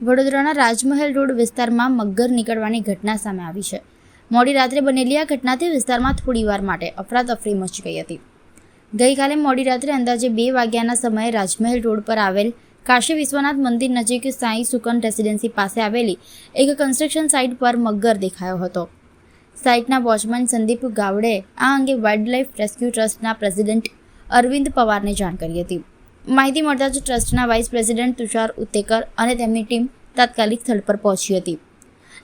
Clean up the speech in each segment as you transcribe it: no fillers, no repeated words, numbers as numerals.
વડોદરાના રાજમહેલ રોડ વિસ્તારમાં મગર નીકળવાની ઘટના સામે આવી છે. મોડી રાત્રે બનેલી આ ઘટનાથી વિસ્તારમાં થોડીવાર માટે અફરાતફરી મચી ગઈ હતી. ગઈકાલે મોડી રાત્રે અંદાજે 2 વાગ્યાના સમયે રાજમહેલ રોડ પર આવેલ કાશી વિશ્વનાથ મંદિર નજીક સાઈ સુકન રેસિડેન્સી પાસે આવેલી એક કન્સ્ટ્રક્શન સાઇટ પર મગર દેખાયો હતો. સાઇટના વોચમેન સંદીપ ગાવડેએ આ અંગે વાઇલ્ડલાઇફ રેસ્ક્યુ ટ્રસ્ટના પ્રેસિડેન્ટ અરવિંદ પવારને જાણ કરી હતી. માહિતી મળતા જ ટ્રસ્ટના વાઇસ પ્રેસિડેન્ટ તુષાર ઉત્તેકર અને તેમની ટીમ તાત્કાલિક સ્થળ પર પહોંચી હતી.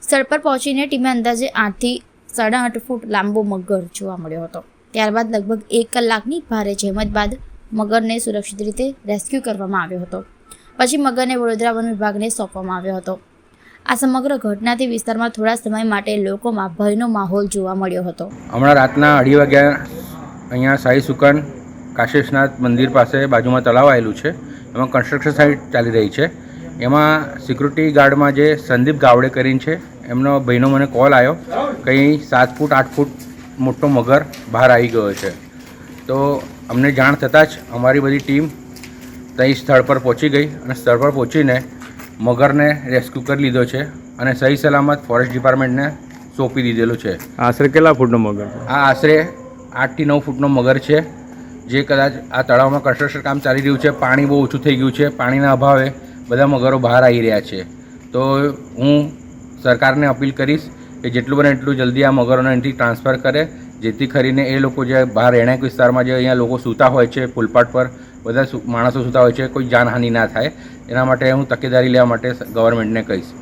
સ્થળ પર પહોંચીને ટીમે અંદાજે 8 થી 8.5 ફૂટ લાંબો મગર જોવા મળ્યો હતો. ત્યારબાદ લગભગ 1 કલાકની ભારે જહેમત બાદ મગરને સુરક્ષિત રીતે રેસ્ક્યુ કરવામાં આવ્યો હતો. પછી મગરને વડોદરા વન વિભાગને સોંપવામાં આવ્યો હતો. આ સમગ્ર ઘટનાથી વિસ્તારમાં થોડા સમય માટે લોકોમાં ભયનો માહોલ જોવા મળ્યો હતો. હમણાં રાતના 2:30 વાગ્યા અહીંયા સાઈ સુકન કાશી વિશ્વનાથ મંદિર પાસે બાજુમાં તળાવ આવેલું છે. એમાં કન્સ્ટ્રક્શન સાઇટ ચાલી રહી છે. એમાં સિક્યુરિટી ગાર્ડમાં જે સંદીપ ગાવડે કરીને છે એમનો ભાઈનો મને કોલ આવ્યો, કંઈ 7 ફૂટ 8 ફૂટ મોટો મગર બહાર આવી ગયો છે. તો અમને જાણ થતાં જ અમારી બધી ટીમ ત્યાં સ્થળ પર પહોંચી ગઈ અને સ્થળ પર પહોંચીને મગરને રેસ્ક્યુ કરી લીધો છે અને સહી સલામત ફોરેસ્ટ ડિપાર્ટમેન્ટને સોંપી દીધેલું છે. આશરે કેટલા ફૂટનો મગર? આ આશરે 8 થી 9 ફૂટનો મગર છે, જે કદાચ આ તળાવમાં કન્સ્ટ્રક્શન કામ ચાલી રહ્યું છે. પાણી બહુ ઓછું થઈ ગયું છે. પાણીના અભાવે બધા મગરો બહાર આવી રહ્યા છે. તો હું સરકારને અપીલ કરીશ કે જેટલું બને એટલું જલ્દી આ મગરોને અહીંથી ટ્રાન્સફર કરે, જેથી કરીને એ લોકો જે બહાર રહેણાંક વિસ્તારમાં જે અહીંયા લોકો સૂતા હોય છે, પુલપાટ પર બધા માણસો સૂતા હોય છે, કોઈ જાનહાનિ ના થાય. એના માટે હું તકેદારી લેવા માટે ગવર્મેન્ટને કહીશ.